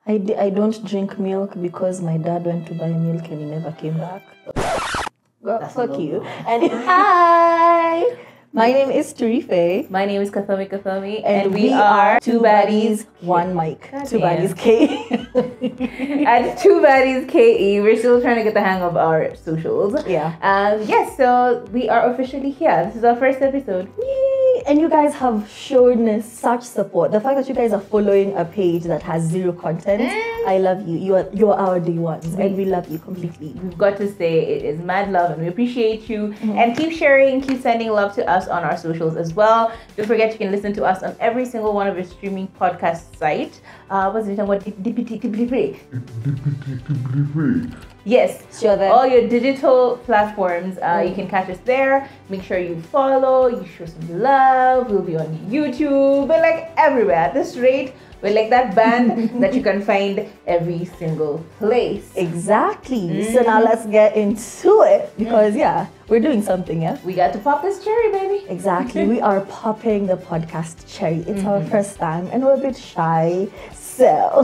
I don't drink milk because my dad went to buy milk and he never came back. Well, fuck you. And hi! My name is Tarife. My name is Kathomi. And we are Two Baddies, One Mic. Two Baddies K. At Two Baddies KE, we're still trying to get the hang of our socials. Yeah. Yes, so we are officially here. This is our first episode. Yay! And you guys have shown such support. The fact that you guys are following a page that has zero content, I love you. You are our day ones, and we love you completely. We've got to say it is mad love, and we appreciate you. And keep sharing, keep sending love to us on our socials as well. Don't forget you can listen to us on every single one of your streaming podcast site. What's it called? Yes, sure. Then all your digital platforms, you can catch us there. Make sure you follow, you show some love. We'll be on YouTube, but like everywhere. At this rate, we're like that band that you can find every single place. Exactly. So now let's get into it because we're doing something, yeah? We got to pop this cherry, baby. Exactly. We are popping the podcast cherry. It's our first time and we're a bit shy. So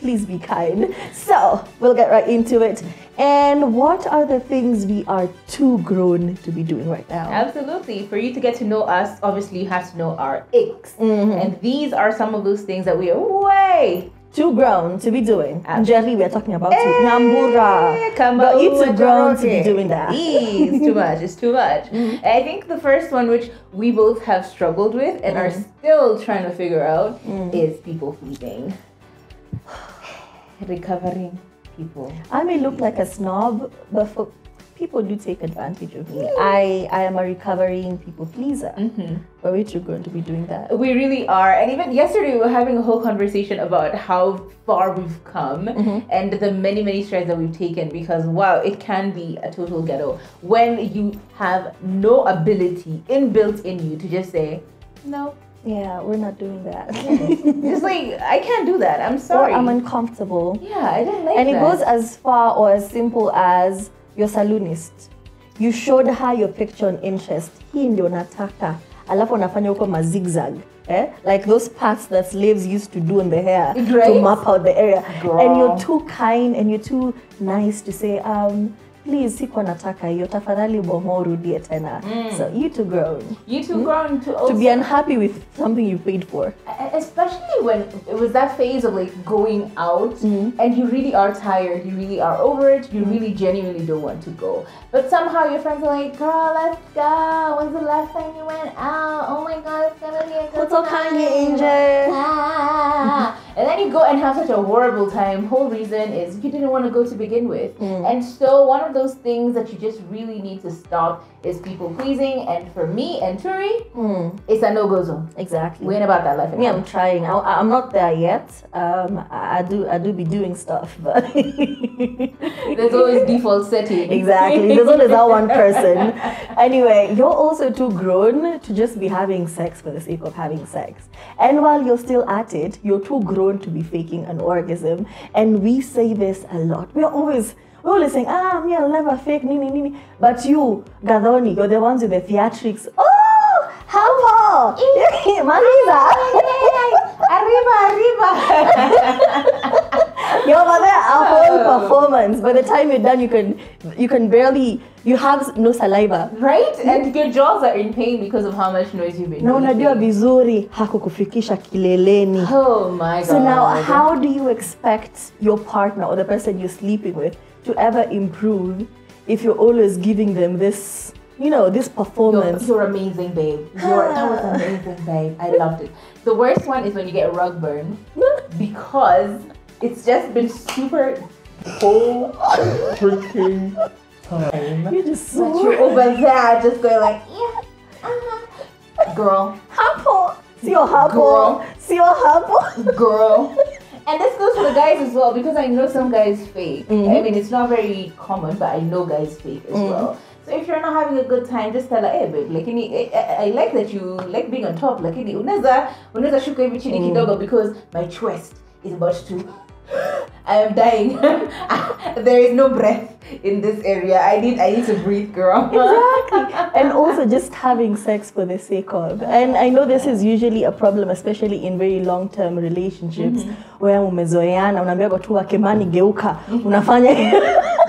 please be kind. So we'll get right into it. And what are the things we are too grown to be doing right now? Absolutely. For you to get to know us, obviously you have to know our icks. And these are some of those things that we are way too grown to be doing. Generally, we're talking about Nyambura. But you too grown to be doing that. It's too much. It's too much. I think the first one, which we both have struggled with and are still trying to figure out, is people pleasing. Recovering people. I may look like a snob, but people do take advantage of me. I am a recovering people pleaser. But we're too grown to be doing that. We really are. And even yesterday we were having a whole conversation about how far we've come and the many strides that we've taken, because wow, it can be a total ghetto when you have no ability inbuilt in you to just say no. Yeah, we're not doing that. It's like, I can't do that. I'm sorry. Or I'm uncomfortable. Yeah, I didn't like and that. And it goes as far or as simple as your saloonist. You showed her your picture on interest. Hii ndio nataka. Alafu unafanya huko mazigzag. Like those parts that slaves used to do in the hair to map out the area. Girl. And you're too kind and you're too nice to say, please, sikuwa nataka hiyo, tafadhali bomo urudie tena. So you too grown. You too grown to also, to be unhappy with something you paid for. Especially when it was that phase of like going out and you really are tired, you really are over it, you really genuinely don't want to go. But somehow your friends are like, girl, let's go. When's the last time you went out? Oh my God, it's gonna be a good time. And then you go and have such a horrible time. Whole reason is you didn't want to go to begin with. And so one of those things that you just really need to stop is people pleasing. And for me and Turi, it's a no-go zone. Exactly. We ain't about that life anymore. Me, I'm trying. I'm not there yet. I do be doing stuff, but there's always default setting. Exactly. There's always that one person. Anyway, you're also too grown to just be having sex for the sake of having sex. And while you're still at it, you're too grown to be faking an orgasm. And we say this a lot. We're always saying, me, I'll never fake, nini. But you, Gadoni, you're the ones with the theatrics. Oh, how Marisa. Arriba. You're over there, a whole performance. By the time you're done, you can barely, you have no saliva. Right? And your jaws are in pain because of how much noise you've been making. Na unajua vizuri hakukufikisha kileleni. Oh my God. So now, how do you expect your partner or the person you're sleeping with to ever improve if you're always giving them this, this performance? You're amazing, babe. That was amazing, babe. I loved it. The worst one is when you get rug burn because it's just been super whole freaking time. You're just so you're over there just going like, girl. Hapo. Sio hapo. Sio hapo. Girl. And this goes for the guys as well, because I know some guys fake. I mean, it's not very common, but I know guys fake as well. So if you're not having a good time, just tell her, hey babe, like I like that you like being on top, like unaweza shuka hivi chini kidogo because my chest is about to I am dying. There is no breath in this area. I need to breathe, girl. Exactly. And also just having sex for the sake of. And I know this is usually a problem, especially in very long-term relationships, where umezoeana, unaambia tu wakemani geuka, unafanya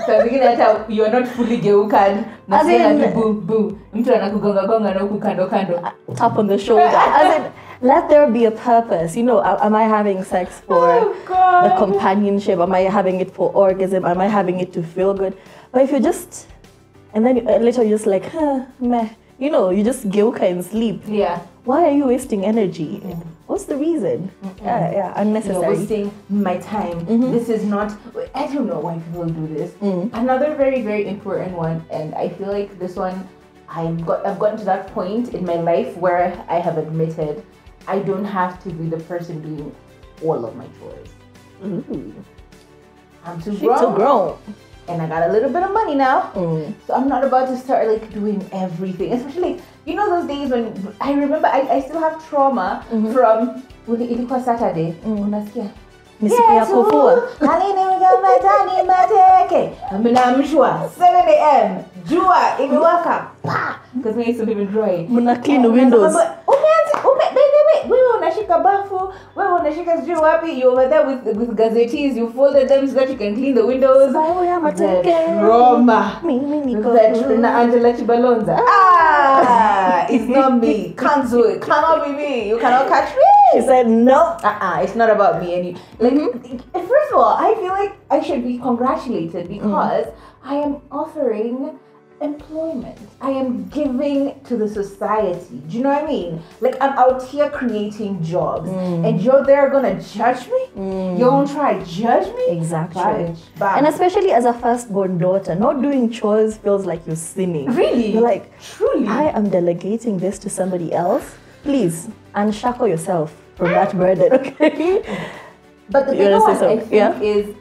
So you are not fully geukad. Mtu anakugonga na huku kando kando. Tap on the shoulder. As in, let there be a purpose. You know, am I having sex for the companionship? Am I having it for orgasm? Am I having it to feel good? But if you just, and then later you're just like, meh. You know, you just geuka and sleep. Yeah. Why are you wasting energy? What's the reason? Yeah, unnecessary. You're wasting my time. This is not, I don't know why people do this. Another very, very important one, and I feel like this one, I've gotten to that point in my life where I have admitted I don't have to be the person doing all of my chores. I'm too grown. And I got a little bit of money now, so I'm not about to start like doing everything. Especially like, you know those days when I remember I still have trauma from ilikuwa Saturday. Unasikia? Misiku ya kufua. Mshwa 7 a.m. Jua imewaka. Because we used to live in Roy. Muna clean the windows. Wewe unashika bafu, wewe unashika sijui wapi, you over there with gazettes, you folded them so that you can clean the windows. Trauma. Na Angela Chibalonza. It's not me. Can't do it. Cannot be me. You cannot catch me. She said no. It's not about me. First of all, I feel like I should be congratulated because I am offering employment. I am giving to the society. Do you know what I mean? Like, I'm out here creating jobs and you're there gonna judge me? You won't try to judge me? Exactly. And especially as a firstborn daughter, not doing chores feels like you're sinning. Really? You're like, truly, I am delegating this to somebody else. Please, unshackle yourself from that burden, okay? But the thing I think is,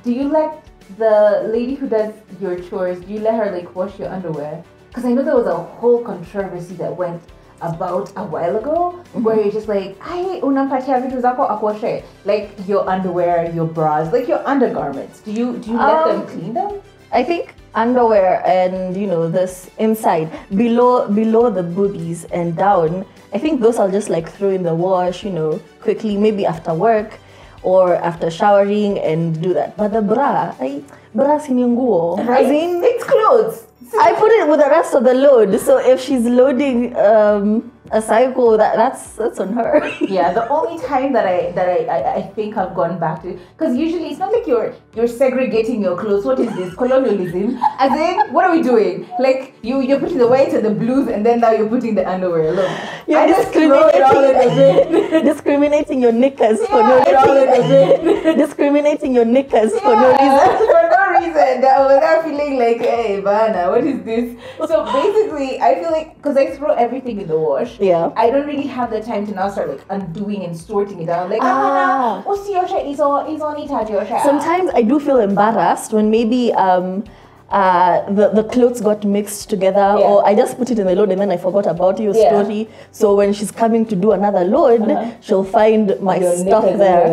do you let the lady who does your chores, do you let her like wash your underwear? Because I know there was a whole controversy that went about a while ago where you're just like, unampatia vitu zako akuoshe, like your underwear, your bras, like your undergarments. Do you let them clean them? I think underwear and this inside below the boobies and down, I think those I'll just like throw in the wash, quickly, maybe after work or after showering and do that. But the bra sinunguo. Right? It's clothes. I put it with the rest of the load. So if she's loading a cycle, that's on her. Yeah, the only time that I think I've gone back to, because usually it's not like you're segregating your clothes. What is this? Colonialism? As in, what are we doing? Like you're putting the whites and the blues, and then now you're putting the underwear. Look, you're discriminating your knickers for no reason. Discriminating your knickers for no reason. For no reason. We're not feeling like, hey, Bana, what is this? So basically, I feel like because I throw everything in the wash. Yeah. I don't really have the time to now start like undoing and sorting it out. Like, sometimes I do feel embarrassed when maybe the clothes got mixed together, or I just put it in the load and then I forgot about your story. So when she's coming to do another load, she'll find my stuff there.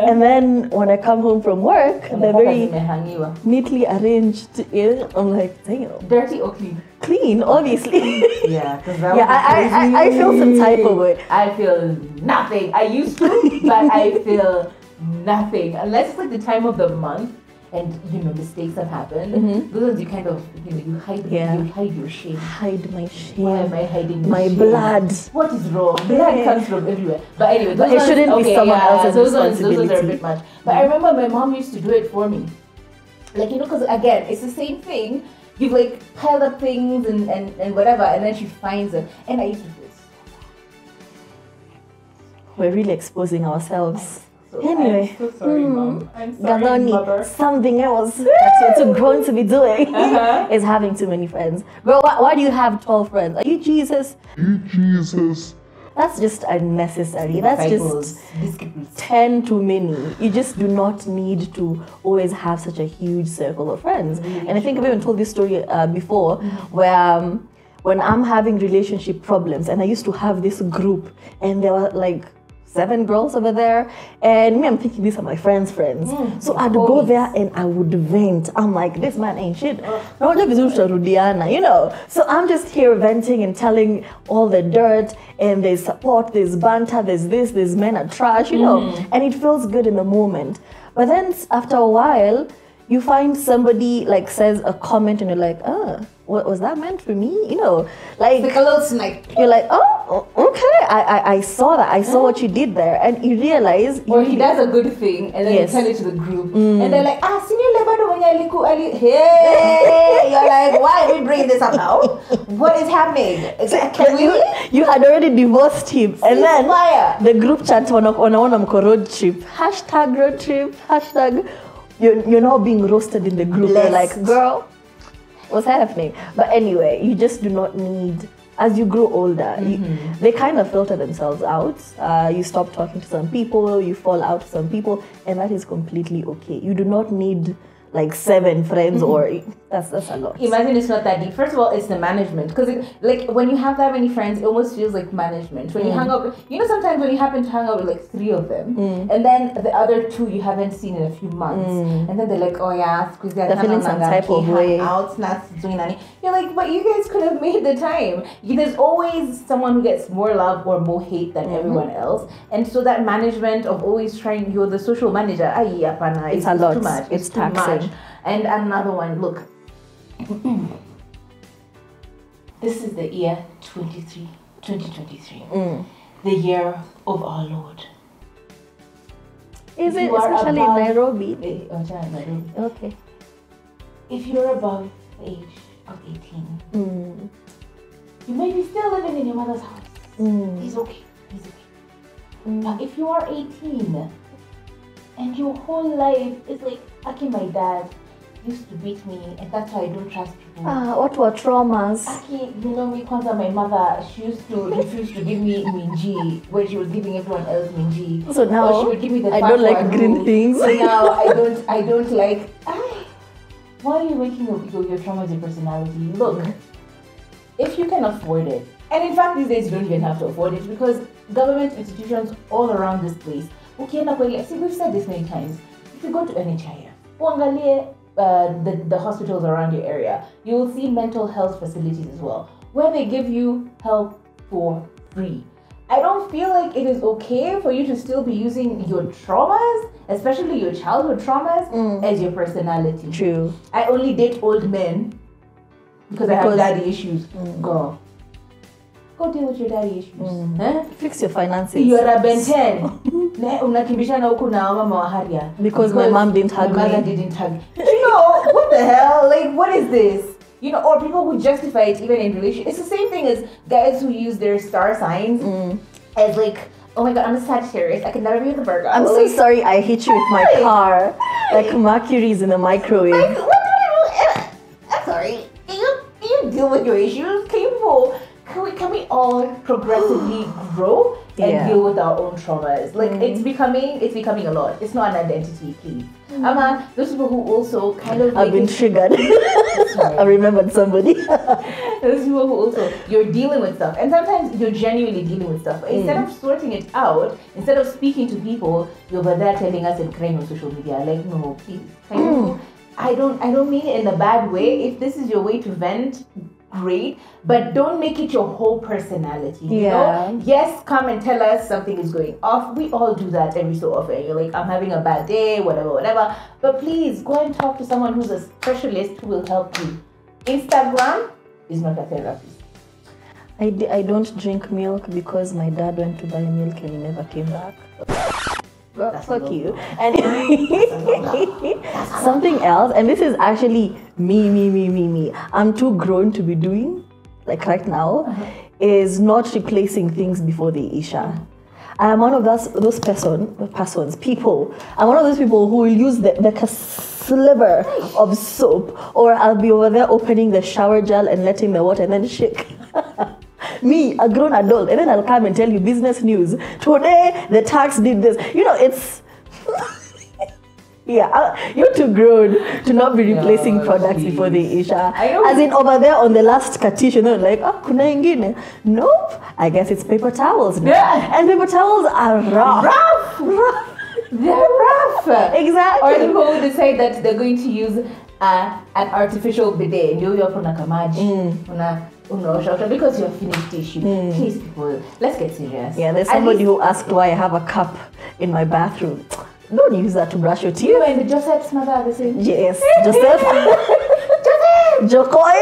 And then when I come home from work, they're very neatly arranged. I'm like, damn. Dirty or clean? Clean, obviously. Yeah, because I feel some type of way. I feel nothing. I used to, but I feel nothing. Unless it's like the time of the month and mistakes have happened. Those ones you kind of you hide your shame. Hide my shame. Why am I hiding my shame? Blood? What is wrong? Blood comes from everywhere. But anyway, but it shouldn't be someone else's responsibility. Those are a bit much. But I remember my mom used to do it for me. Like because again, it's the same thing. You've like piled up things and whatever, and then she finds them. And I used to feel so bad. We're really exposing ourselves. Anyway, I'm so sorry, Mom. I'm sorry, Mother. Something else that you're too grown to be doing is having too many friends. Girl, why do you have 12 friends? Are you Jesus? That's just unnecessary. That's just 10 too many. You just do not need to always have such a huge circle of friends. And I think I've even told this story before, where when I'm having relationship problems, and I used to have this group, and there were like 7 girls over there, and me, I'm thinking these are my friends' friends. So I'd go there and I would vent. I'm like, this man ain't shit. No, you know. So I'm just here venting and telling all the dirt, and there's support, there's banter, there's this, these men are trash, you know, and it feels good in the moment. But then after a while, you find somebody like says a comment and you're like, what was that meant for me? You know, like a little snake. You're like, oh, okay, I saw that. I saw what you did there. And you realize... Or he does a good thing and then you tell it to the group. And they're like, hey! You're like, why are we bringing this up now? What is happening? You had already divorced him. And then the group chat on a road trip. Hashtag road trip. Hashtag... You're now being roasted in the group. They're like, girl, what's happening? But anyway, you just do not need, as you grow older, they kind of filter themselves out. You stop talking to some people, you fall out to some people, and that is completely okay. You do not need like 7 friends or that's a lot. Imagine it's not that deep. First of all, it's the management, because like when you have that many friends, it almost feels like management. When you hang out, sometimes when you happen to hang out with like 3 of them, and then the other 2 you haven't seen in a few months, and then they're like, oh yeah, squeeze that, they're feeling some type of way. You're like, but you guys could have made the time. There's always someone who gets more love or more hate than everyone else, and so that management of always trying, you're the social manager. It's a lot. Too much. It's taxing. And another one, look. This is the year 2023. The year of our Lord. Is it especially in Nairobi? Nairobi. Okay. If you're above the age of 18, you may be still living in your mother's house. He's okay. But if you are 18 and your whole life is like, okay, my dad used to beat me and that's why I don't trust people. What were traumas? Okay, me, Kwanzaa, my mother, she used to refuse to give me minji when she was giving everyone else minji. So now she would give me the I don't like green things. So now I don't like. Why are you making your traumas your personality? Look, if you can afford it, and in fact these days you don't even have to afford it because government institutions all around this place. Okay, see, we've said this many times. If you go to NHIF, the hospitals around your area, you will see mental health facilities as well, where they give you help for free. I don't feel like it is okay for you to still be using your traumas, especially your childhood traumas, as your personality. True. I only date old men because I have daddy issues. Go deal with your daddy issues. Fix your finances. You're a Ben 10. Because my mom didn't hug me. My mother didn't hug me. What the hell? Like, what is this? Or people who justify it even in relationships. It's the same thing as guys who use their star signs as like, oh my god, I'm a Sagittarius. I can never be with a Virgo. I'm so sorry I hit you with my car. Like Mercury's in the microwave. Like, what do? I'm sorry. Can you deal with your issues? Can we all progressively grow and deal with our own traumas? Like it's becoming a lot. It's not an identity, please. Those people who also kind of I've been triggered. I remembered somebody. Those people who also, you're dealing with stuff, and sometimes you're genuinely dealing with stuff. But instead of sorting it out, instead of speaking to people, you're over there telling us and crying on social media. Like, no, please. I don't mean it in a bad way. If this is your way to vent, great, but don't make it your whole personality. You know? Yes, come and tell us something is going off. We all do that every so often. You're like, I'm having a bad day, whatever. But please go and talk to someone who's a specialist who will help you. Instagram is not a therapist. I don't drink milk because my dad went to buy milk and he never came back. Well, fuck you. And something else, and this is actually me. I'm too grown to be doing, like right now, is not replacing things before the Isha. I'm one of those people. I'm one of those people who will use the sliver of soap, or I'll be over there opening the shower gel and letting the water and then shake. Me, a grown adult, and then I'll come and tell you business news. Today, the tax did this. It's... Yeah, you're too grown to not be replacing products before they isha. I know. As in over there on the last katish, you know, like, oh, kuna ingine? Nope. I guess it's paper towels now. Yeah. And paper towels are rough. They're rough. Exactly. Or people who decide that they're going to use an artificial bidet. Ndio hiyo hapo na kamaji. Unaosha because you have finished tissue. Please, people, let's get serious. Yeah, there's somebody who asked why I have a cup in my bathroom. Don't use that to brush your teeth. You and Joseph's mother are the same. Yes, Joseph. Jokoy.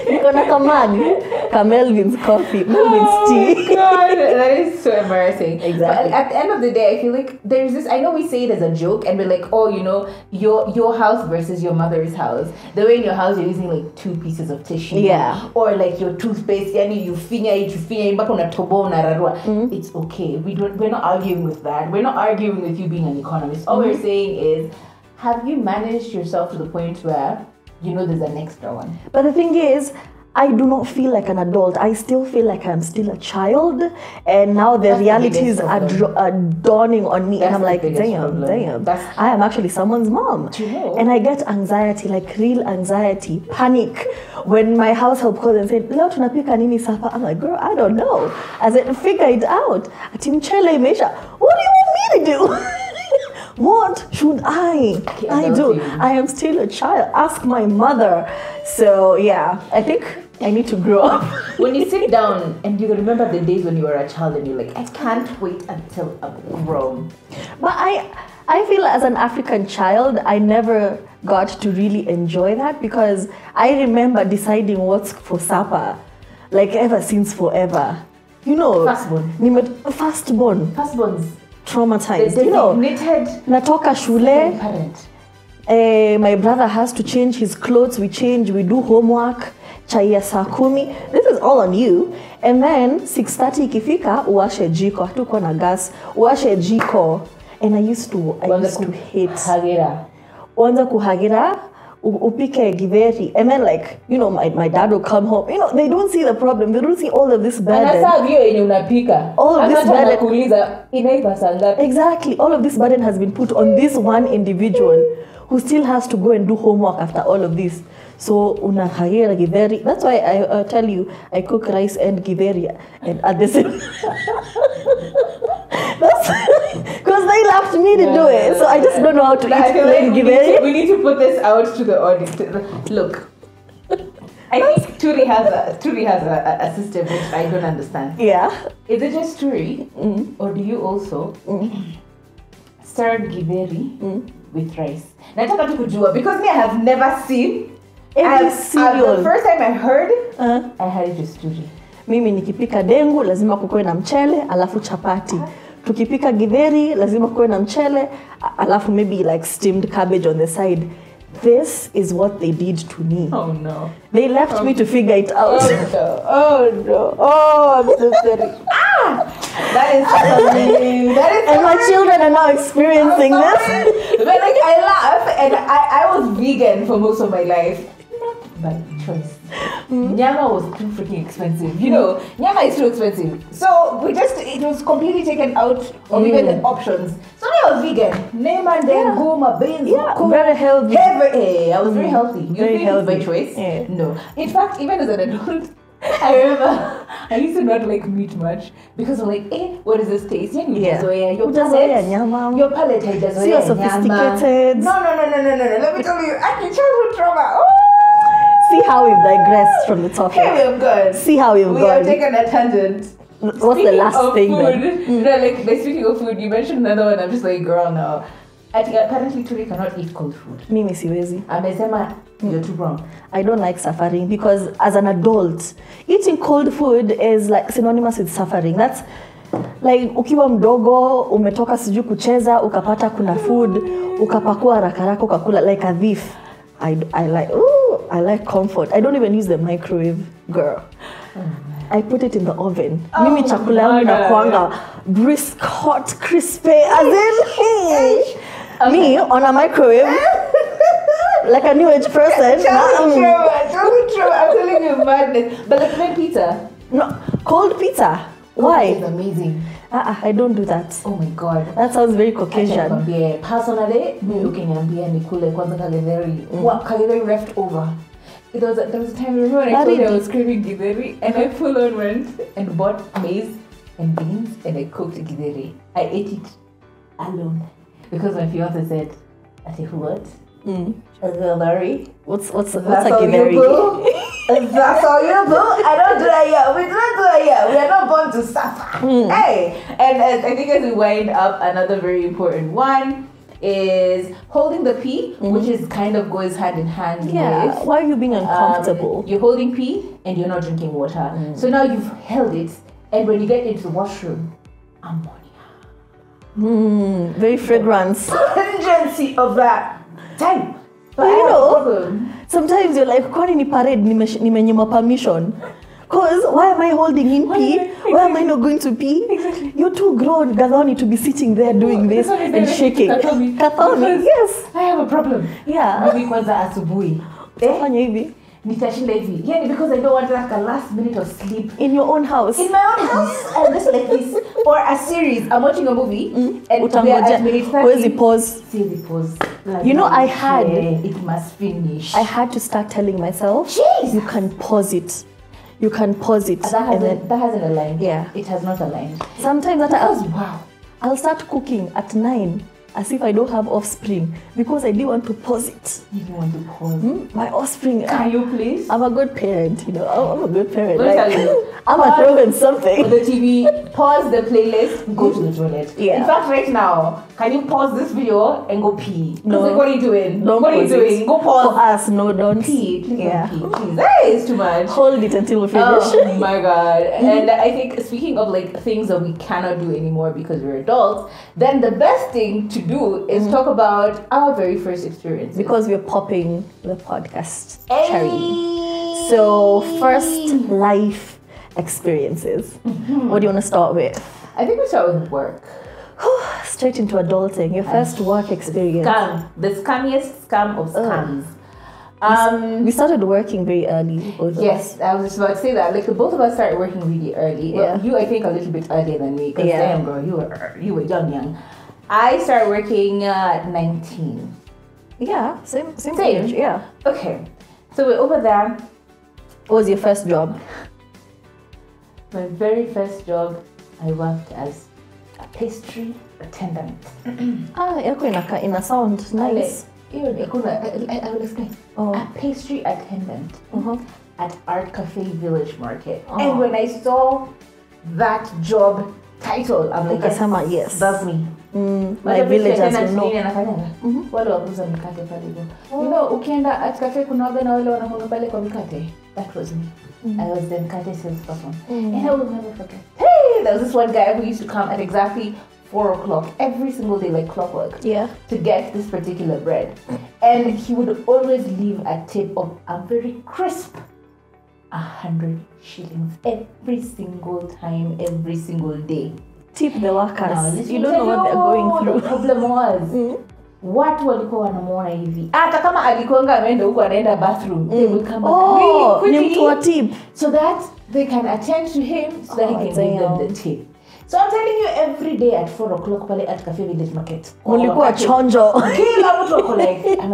Niko na kamag. Melvin's coffee. Melvin's tea. God, that is so embarrassing. Exactly. But at the end of the day, I feel like there's this. I know we say it as a joke, and we're like, oh, you know, your house versus your mother's house. The way in your house you're using like 2 pieces of tissue. Yeah. Or like your toothpaste, yani you finger it, back on a tobo unararua. It's okay. We're not arguing with that. We're not arguing with you being an economist. All we're saying is, have you managed yourself to the point where you know there's an extra one? But the thing is, I do not feel like an adult. I still feel like I'm still a child. And now the realities are dawning on me. That's and I'm like, damn. I am actually someone's mom. Do you know? And I get anxiety, like real anxiety, panic. When my house help calls and said, leo tunapika nini sapa? I'm like, girl, I don't know. As I figure it out. Ati mchele imeisha. What do you want me to do? What should I do? I am still a child. Ask my mother. So yeah, I think I need to grow up. When you sit down and you remember the days when you were a child and you're like, I can't wait until I'm grown. But I feel as an African child, I never got to really enjoy that because I remember deciding what's for supper, like ever since forever. You know, firstborn. Firstborns. Traumatized. The you know, natoka shule. Parent. My brother has to change his clothes. We change. We do homework. Chai ya saa 10. This is all on you. And then 6:30 ikifika, uwashe jiko. Hatukuwa na gas. Uwashe jiko. And I used to hate. Uanza kuhagira. Upike githeri. And then like, you know, my dad will come home. You know, they don't see the problem. They don't see all of this burden. All of this burden. Exactly. All of this burden has been put on this one individual who still has to go and do homework after all of this. So unahagira githeri. That's why I tell you, I cook rice and githeri and at the same. That's because they left me to do it. So I just don't know how to eat plain githeri. We need to put this out to the audience. Look, I think Turi has a system which I don't understand. Yeah. Is it just Turi, or do you also serve githeri with rice? Nataka tu kujua because me I have never seen. Every cereal. The first time I heard, I had it with Turi. Mimi nikipika dengu lazima kukoe na mchele alafu chapati. Tukipika githeri lazima kukoe na mchele alafu maybe like steamed cabbage on the side. This is what they did to me. Oh no. They left me to figure it out. Oh no. Oh, I'm so sorry. That is funny. And my children are now experiencing this. But like I laugh and I was vegan for most of my life. Not by choice. Nyama was too freaking expensive. You know, nyama is too expensive. So it was completely taken out of even the options. So I was vegan. Nema then goma beans. Yeah, very healthy. I was very healthy. You very think healthy. it's by choice? Yeah. No. In fact, even as an adult, I remember I used to not like meat much because I'm like, what is this taste? Yeah. Your palate So you're sophisticated. No. Let me tell you, actually childhood trauma. See how we've digressed from the topic. Here we've gone. See how we've We gone. have taken a tangent. What's the last thing then? No, like speaking of food, you mentioned another one. I'm just like, girl, no. I think apparently Turi cannot eat cold food. Mimi siwezi. Amesema you're too wrong. I don't like suffering because as an adult, eating cold food is like synonymous with suffering. That's like ukiwa mdogo, umetoka siju kucheza, ukapata kuna food, ukapakua haraka haraka ukakula like a thief. I like comfort. I don't even use the microwave, girl. I put it in the oven. Mimi chakula yangu inakuanga brisk, hot, crispy, as in me on a microwave, like a new age person. True. I'm telling you madness. But like plain pizza. No, cold pizza. Why? It's amazing. I don't do that. Oh my God. That sounds very Caucasian. Personally, nikule kwanza kaledheri left over. There was a time, remember when I told you I was craving githeri, and I full on went and bought maize and beans and I cooked githeri. I ate it alone because my fiance said, I said, what? Githeri? What's a githeri? That's all you do? I don't do that yet. We don't do that yet. We are not born to suffer. Hey! And I think as we wind up, another very important one is holding the pee, which is kind of goes hand in hand with... Why are you being uncomfortable? You're holding pee and you're not drinking water. So now you've held it, and when you get into the washroom, ammonia. Very fragrance. Pungency of that type. But you know, sometimes you're like, kwani ni parade nimenyima permission? Cause why am I holding in pee? Why am I not going to pee? Exactly. You're too grown, Gadoni, to be sitting there doing this and shaking. Kathomi, yes. I have a problem. Yeah. Maybe kwanza asubuhi. Fanya hivi. Nitashinda hivi. Yeah, because I don't want like a last minute of sleep. In your own house. In my own house. And just like this. Or a series. I'm watching a movie. And utangoja. Where's the pause? See the pause. Like, you know, it must finish. I had to start telling myself, jeez, you can pause it. You can pause it. That hasn't aligned. Yeah. It has not aligned. Sometimes wow. I'll start cooking at 9 as if I don't have offspring because I didn't want to pause it. You don't want to pause? My offspring. Can you please? I'm a good parent, you know. I'm a good parent. Let me tell you. I'm a throwing something. On the TV, pause the playlist, go to the toilet. Yeah. In fact, right now, can you pause this video and go pee? No. Like, what are you doing? Don't what are you doing? Go pause. For us, no, don't. Pee. Please don't pee. Please. That is too much. Hold it until we finish. Oh my God. And I think speaking of like things that we cannot do anymore because we're adults, then the best thing to do is talk about our very first experience. Because we're popping the podcast cherry. So first life experiences. What do you want to start with? I think we start with work. Straight into adulting. Your first work experience. Scam. The scammiest scam of scams. We started working very early. Yes, I was just about to say that. Like both of us started working really early. Yeah. You, I think, a little bit earlier than me. Because damn, girl, you were young. I started working at 19. Yeah, same age. Yeah. Okay, so we're over there. What was your first job? My very first job, I worked as a pastry attendant. Yako ina sound nice. I will explain. A pastry attendant at Art Cafe Village Market. And when I saw that job title, I'm like, yes, that's me. My village as you know. Wale wakuza mikate pale hivyo. You know, ukienda Art Cafe kuna wale na wale wanakuanga pale kwa mikate. That was me. I was the mikate salesperson. And I will never forget. Hey, there was this one guy who used to come at exactly 4 o'clock every single day, like clockwork, to get this particular bread. And he would always leave a tip of a very crisp 100 shillings every single time, every single day. Tip the workers. Now, you don't know what they're going through. The problem was, watu walikuwa wanamuona hivi. Hata kama alikuanga ameenda huko anaenda bathroom, they would come back really quickly. Ni mtu wa tip. So that they can attend to him, so that he can give them the tip. So I'm telling you, every day at 4 o'clock pale at Cafe Village Market. Mulikuwa chonjo. Kila mtu ako like, I'm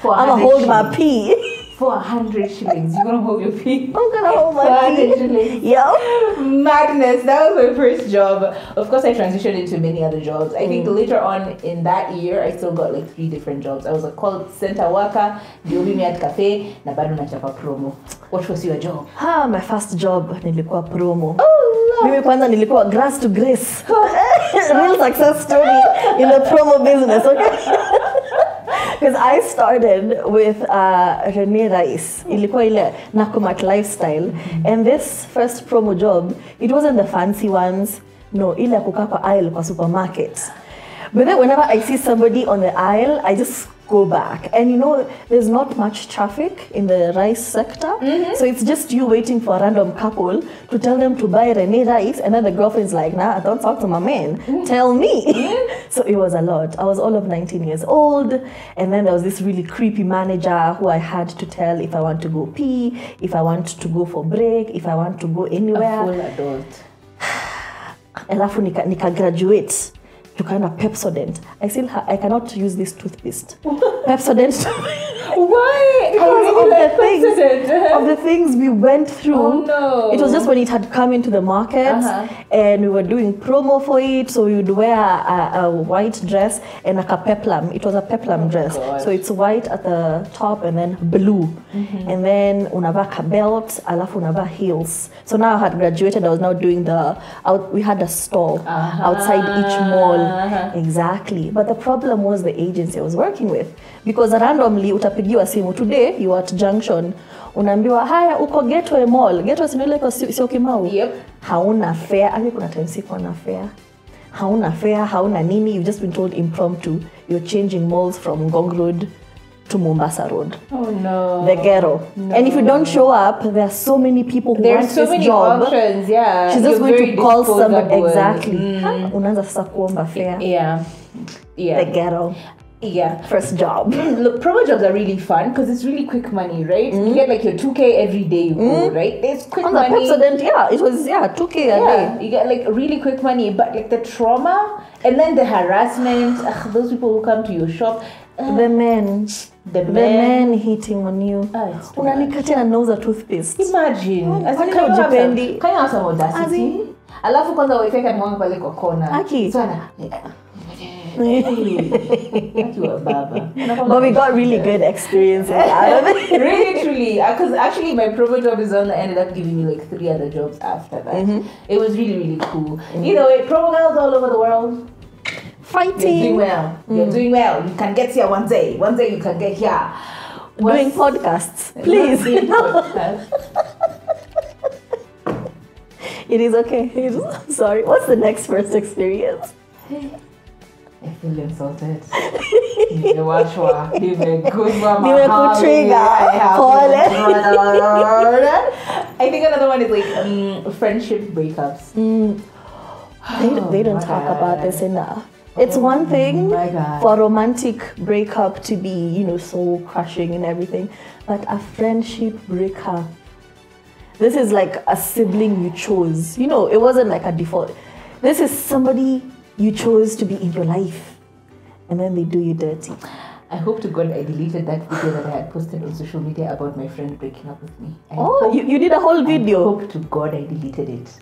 gonna hold my pee. For 100 shillings. You're gonna hold your pee. I'm gonna hold my pee. Yeah. Madness. That was my first job. Of course, I transitioned into many other jobs. I think later on in that year, I still got like 3 different jobs. I was a call center worker, Youre at Cafe, na bado nachapa promo. What was your job? My first job nilikuwa promo. Oh, Mimi kwanza nilikuwa grass to grace. Real success story in the promo business, okay? Because I started with Rene Rice. Ilikuwa ile Nakumat lifestyle. And this first promo job, it wasn't the fancy ones. No, ile kukaa kwa aisle kwa supermarket. But then whenever I see somebody on the aisle, I just go back. And you know, there's not much traffic in the rice sector. So it's just you waiting for a random couple to tell them to buy Rene rice. And then the girlfriend's like, nah, don't talk to my man. Tell me. So it was a lot. I was all of 19 years old. And then there was this really creepy manager who I had to tell if I want to go pee, if I want to go for break, if I want to go anywhere. A full adult. alafu nika graduate to kind of Pepsodent. I cannot use this toothpaste. Pepsodent. Why? Because of the things we went through. Oh no. It was just when it had come into the market and we were doing promo for it, so we would wear a white dress and like a peplum. It was a peplum dress. God. So it's white at the top and then blue. And then unavaa belt, alafu unavaa heels. So now I had graduated, I was now doing we had a store outside each mall. Exactly. But the problem was the agency I was working with. Because randomly utapigiwa simu, today you are at Junction, unaambiwa haya uko Gateway Mall. Gateway sinole kwa sio Kimau. Yep. Hauna fare. Aki kuna time siko na fare. Hauna fare, hauna nini. You've just been told impromptu you're changing malls from Ngong Road to Mombasa Road. Oh no. The ghetto. No. And if you don't show up, there are so many people who want so this many job. options, yeah. She's just going to call somebody. Exactly. Unaanza sasa kuomba fare. Yeah. The ghetto. Yeah. First job. Look, promo jobs are really fun because it's really quick money, right? You get like your 2K every day you go, right? It's quick money. On the Pepsodent, it was 2K a day. You get like really quick money, but like the trauma and then the harassment, those people who come to your shop. The men hitting on you. Unanikatia na nauza toothpaste. Imagine. Can you have some audacity? Alafu kwanza waifeka ni mwanga pale kwa kona. Aki. Sana. But we got really good experiences out of it. Really, truly. Because actually my promo job is on, ended up giving me like 3 other jobs after that. It was really, really cool. Either way, promo girls all over the world. Fighting. You're doing well. You're doing well. You can get here one day. One day you can get here. Doing podcasts. Please. It is okay. Sorry. What's the next first experience? I feel insulted. Nimewachwa. Nimeguzwa Nimekutrigger. I think another one is like friendship breakups. They don't talk about this enough. It's one thing for a romantic breakup to be, soul crushing and everything, but a friendship breakup, this is like a sibling you chose. It wasn't like a default. This is somebody you chose to be in your life, and then they do you dirty. I hope to God I deleted that video that I had posted on social media about my friend breaking up with me. You did a whole video? I hope to God I deleted it.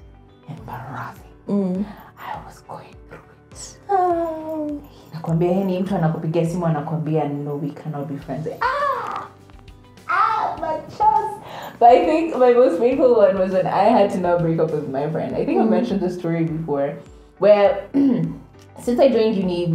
Embarrassing. I was going through it. Nakwambia ni mtu anakupigia simu anakwambia no, we cannot be friends. My chest. But I think my most painful one was when I had to now break up with my friend. I think I mentioned this story before, where since I joined uni,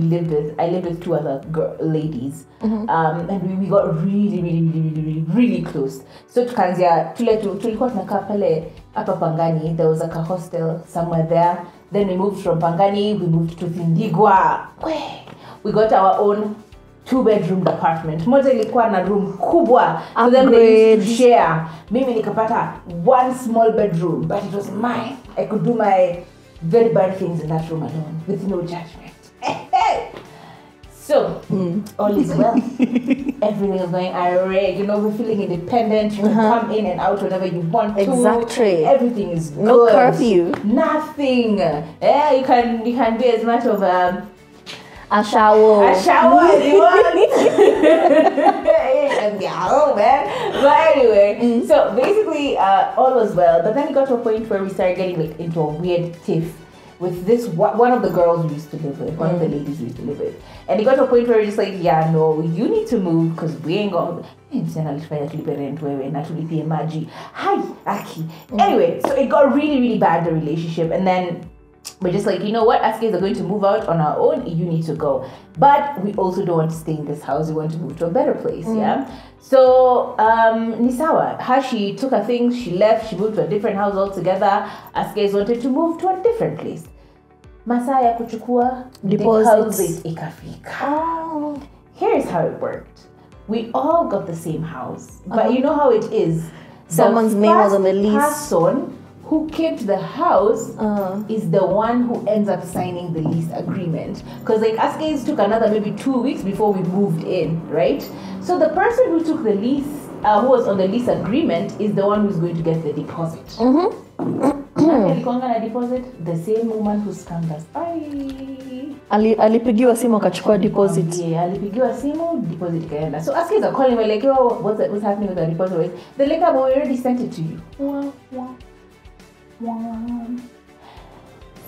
I lived with 2 other ladies, and we got really, really, really, really, really, really close. So tukaanzia tulikuwa tunakaa pale hapa Pangani. There was like a hostel somewhere there. Then we moved from Pangani, we moved to Thindigwa. We got our own 2-bedroom apartment. Moja ilikuwa na room kubwa. So then they used to share. Mimi nikapata 1 small bedroom, but it was mine. I could do my very bad things in that room alone with no judgment. So, all is well. Everything is going irate. We're feeling independent. You can come in and out whenever you want to. Exactly. Everything is good. No curfew. Nothing. Yeah, you can be as much of a shower as you want. Yeah, man. But anyway, so basically, all was well. But then it got to a point where we started getting like into a weird tiff with this one of the girls we used to live with, one of the ladies we used to live with. And it got to a point where we're just like, yeah, no, you need to move because we ain't going Anyway, so it got really, really bad, the relationship. And then we're just like, you know what, us guys are going to move out on our own, you need to go. But we also don't want to stay in this house, we want to move to a better place, yeah? So, Nisawa, she took her things, she left, she moved to a different house altogether. Us guys wanted to move to a different place. Masaya kuchukua deposit ikafika. Here's how it worked. We all got the same house, but you know how it is. Someone's name was on the lease. The person who came to the house is the one who ends up signing the lease agreement. Because like us guys took another maybe 2 weeks before we moved in, right? So the person who took the lease, who was on the lease agreement, is the one who's going to get the deposit. alikuanga na deposit, the same woman who scammed us. Alipigiwa simu akachukua deposit. Yeah, alipigiwa simu, deposit kaenda. So ask us calling, we're like, oh, what's happening with the deposit? They're like, we already sent it to you.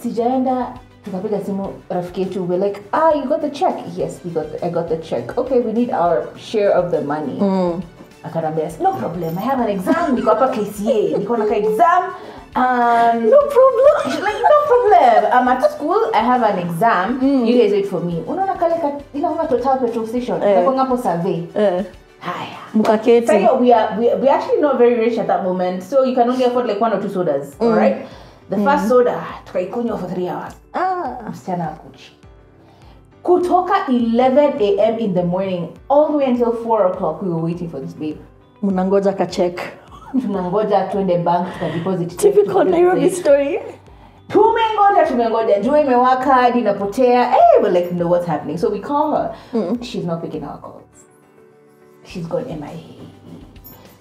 Sijaenda, tukapiga simu rafiki yetu, we're like, you got the check? Yes, I got the check. Okay, we need our share of the money. Akanambia, no problem, I have an exam, niko hapa KCA, niko na exam. No problem. She's like, no problem. I'm at school, I have an exam. You guys wait for me. Unaona kale una total petrol station. Nakonga po survey. Haya. Mukaketi. So we are actually not very rich at that moment. So you can only afford like 1 or 2 sodas, all right? The first soda tukaikunywa for 3 hours. Msichana akuchi. Kutoka 11 a.m. in the morning all the way until 4 o'clock we were waiting for this babe. Munangoja ka check. Tunangoja tuende bank deposit. Typical Nairobi story. Tumengoja jua imewaka hadi inapotea. We're like, no, what's happening? So we call her. She's not picking our calls. She's gone MIA.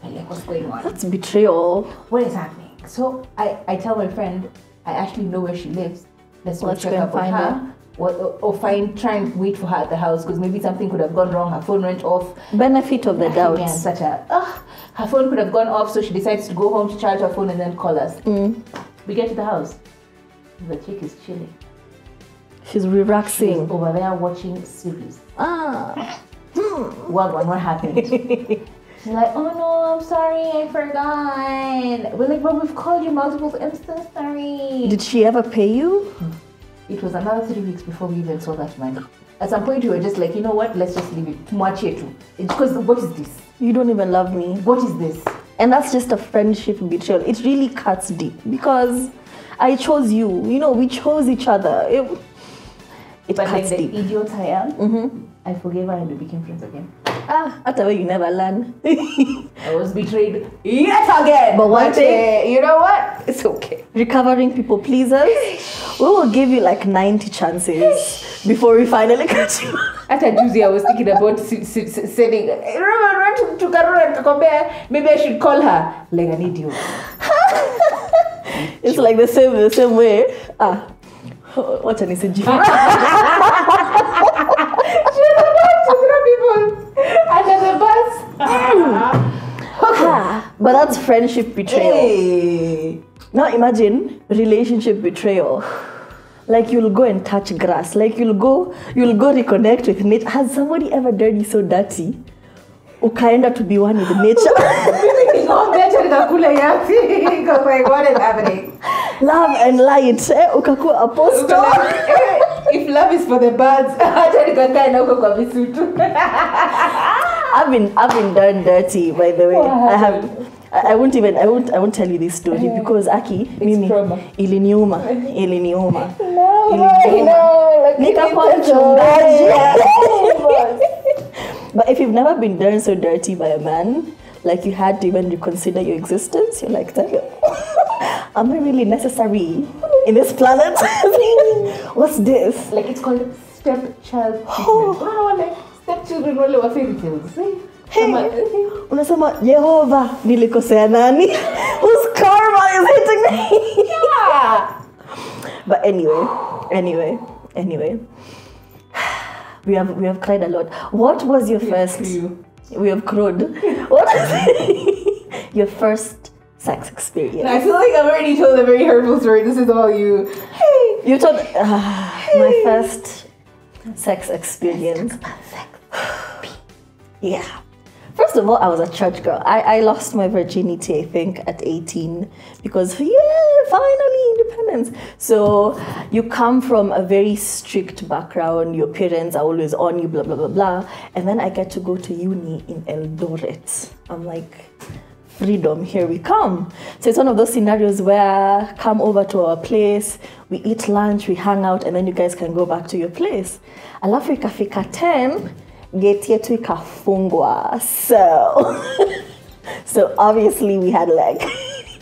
We're like, what's going on? That's betrayal. What is happening? So I tell my friend, I actually know where she lives. Let's go check up on her. Or try and wait for her at the house because maybe something could have gone wrong. Her phone went off. Benefit of the doubt. Her phone could have gone off, so she decides to go home to charge her phone and then call us. We get to the house. The chick is chilling. She's relaxing. She's over there watching series. What happened? She's like, oh no, I'm sorry, I forgot. We're like, but we've called you multiple instances, sorry. Did she ever pay you? It was another 3 weeks before we even saw that money. At some point we were just like, you know what, let's just leave it. Because what is this? You don't even love me. What is this? And that's just a friendship betrayal. It really cuts deep because I chose you. We chose each other. It cuts deep. The idiot I am, I forgave her and we became friends again. After way you never learn. I was betrayed yet again. But one thing, you know what? It's okay. Recovering people pleasers, we will give you like 90 chances before we finally catch you. After Tuesday, I was thinking about sending. Remember, I went to Karura to compare. Maybe I should call her like an idiot. It's like the same way. What an easy Under the bus. But that's friendship betrayal. Hey. Now imagine relationship betrayal. Like you'll go and touch grass. Like you'll go reconnect with nature. Has somebody ever done you so dirty? Ukaenda to be one with nature. Because like, what is happening? Love and light. Ukaku apostle. If love is for the birds, I've been done dirty, by the way. I won't tell you this story because Aki, mimi iliniuma. Nikakuwa mchungaji. But if you've never been done so dirty by a man, like you had to even reconsider your existence, you're like, am I really necessary in this planet? What's this? Like it's called stepchild treatment. Like stepchildren wale wa fairy tales. Unasema Jehovah nilikosea nani? Whose karma is hitting me? Yeah. But anyway. We have cried a lot. What was your first? We have cried. What was your first sex experience? I feel like I've already told a very hurtful story. This is all you. Hey. You told my first sex experience. Yeah. First of all, I was a church girl. I lost my virginity, I think, at 18 because, finally independence. So you come from a very strict background. Your parents are always on you, blah, blah, blah, blah. And then I get to go to uni in Eldoret. I'm like, freedom, here we come. So it's one of those scenarios where come over to our place, we eat lunch, we hang out, and then you guys can go back to your place. Alafu ikafika 10, gate yetu ikafungwa. So obviously we had like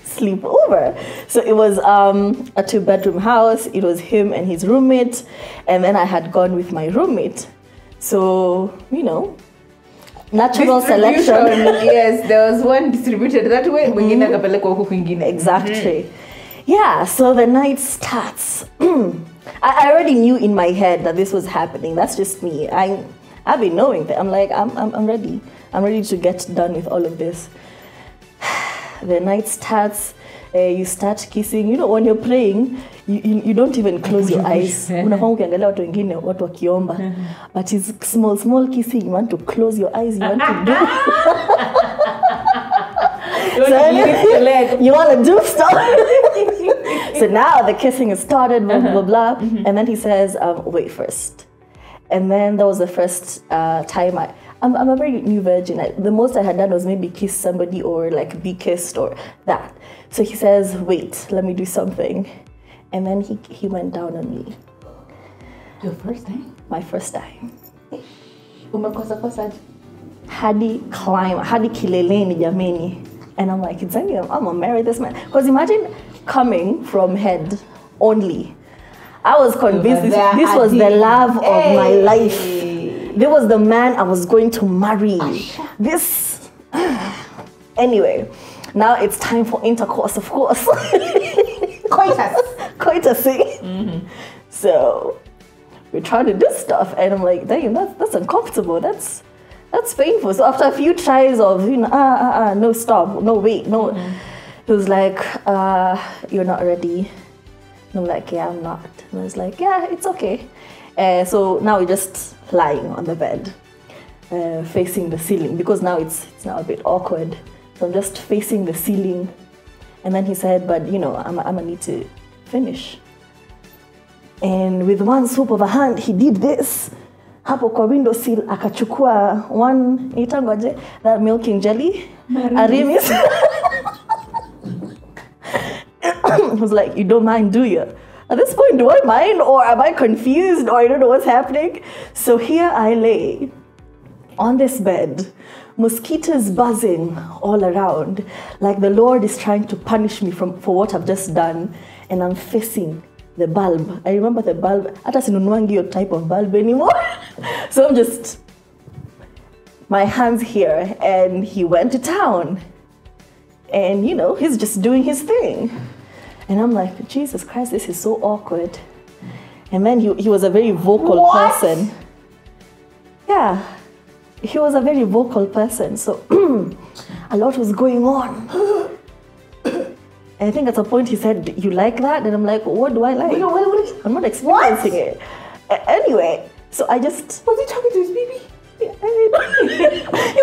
sleepover. So it was a 2-bedroom house. It was him and his roommate, and then I had gone with my roommate. So, natural selection. Yes, there was one distributed that way. Exactly. Yeah, so the night starts. I already knew in my head that this was happening. That's just me. I've been knowing that. I'm like, I'm ready. I'm ready to get done with all of this. The night starts. You start kissing. You know, when you're praying, you don't even close your eyes. Unafanya ukiangalia watu wengine, watu wakiomba. But it's small kissing. You want to close your eyes. You want to do. You want to do stuff. So now the kissing is started, blah, blah, blah. And then he says, wait first. And then that was the first time I'm a very new virgin. The most I had done was maybe kiss somebody or like be kissed or that. So he says, wait, let me do something. And then he went down on me. Your first time? My first time. Umekosa Hadi kileleni jameni. And I'm like, I'm gonna marry this man. Because imagine coming from head only. I was convinced this was the love of my life. This was the man I was going to marry. This. Anyway, now it's time for intercourse, of course. Coitusing. So we're trying to do stuff, and I'm like, damn, that's uncomfortable. That's painful. So after a few tries of, no, stop, no, wait, no. He was like, you're not ready. And I'm like, yeah, I'm not. And I was like, yeah, it's okay. So now we're just lying on the bed, facing the ceiling, because now it's now a bit awkward. So I'm just facing the ceiling. And then he said, but I'm gonna need to finish. And with one swoop of a hand, he did this. Hapo kwa window sill akachukua that milking jelly. Arimis. I was like, you don't mind, do you? At this point, do I mind, or am I confused, or I don't know what's happening? So here I lay on this bed, mosquitoes buzzing all around, like the Lord is trying to punish me for what I've just done, and I'm facing the bulb. I remember the bulb. Hata sinunuangi your type of bulb anymore. So I'm just, my hands here, and he went to town. And he's just doing his thing. And I'm like, Jesus Christ, this is so awkward. And then he was a very vocal person. Yeah, he was a very vocal person. So a lot was going on. And I think at a point he said, you like that? And I'm like, what do I like? I'm not experiencing it. Anyway, so I just... Was he talking to his baby? Yeah, he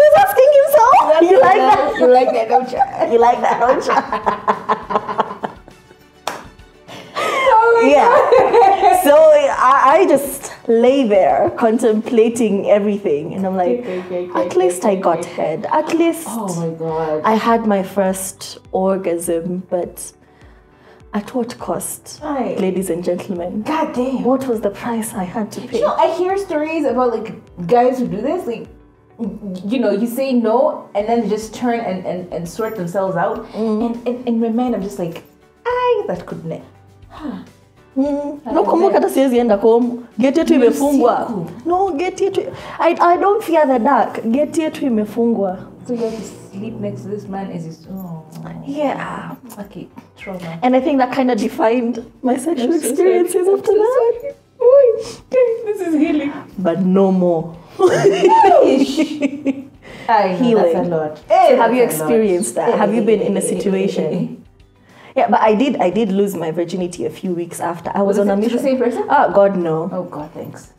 was asking himself. You like that? You like that, don't you? You like that, don't you? Yeah. So I just lay there contemplating everything, and I'm like, at least I got head. At least oh my God. I had my first orgasm, but at what cost, ladies and gentlemen? God damn. What was the price I had to pay? I hear stories about like guys who do this, like you say no, and then they just turn and sort themselves out. And in my mind, I'm just like, that could never. No, kumbuka hata siwezi enda home. Geti yetu imefungwa. No, geti yetu. I don't fear the dark. Geti yetu imefungwa. So you have to sleep next to this man as his yeah. Okay, trauma. And I think that kind of defined my sexual experiences after that. This is healing. But no more. Healing. That's a lot. So have you experienced that? Have you been in a situation? Yeah, but I did lose my virginity a few weeks after. I was on a mission. The same person? Oh, God, no. Oh, God, thanks.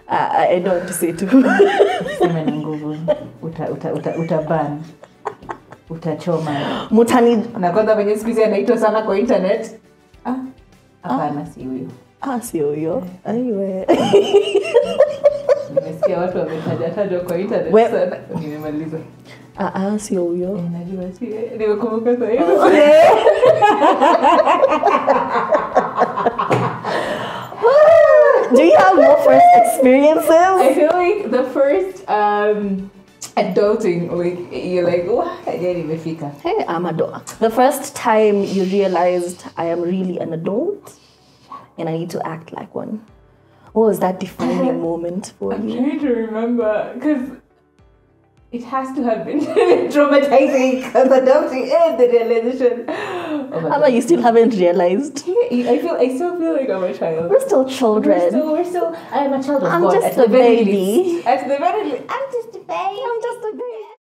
I don't have to say too. Sema na nguvu. Utaban. Utachoma. Mutani. Na kwanza venye siku hizi anaitwa sana kwa internet. Hapana, si huyo. Si huyo. Anyway. Nimesikia watu wametaja kwa internet sana. Nimemaliza. Si huyo. Najua si. Nimekumbuka sasa hivi. Do you have more first experiences? I feel like the first adulting, like you're like, what? Hey, I'm adult. The first time you realized I am really an adult and I need to act like one. What was that defining moment for you? I'm trying to remember because it has to have been traumatizing because adulting is the realization. How about you still haven't realized? I still feel like I'm a child. We're still children. We're still. I am a child of I'm God. just at the a very baby. least. At the very least, I'm just a baby. I'm just a baby.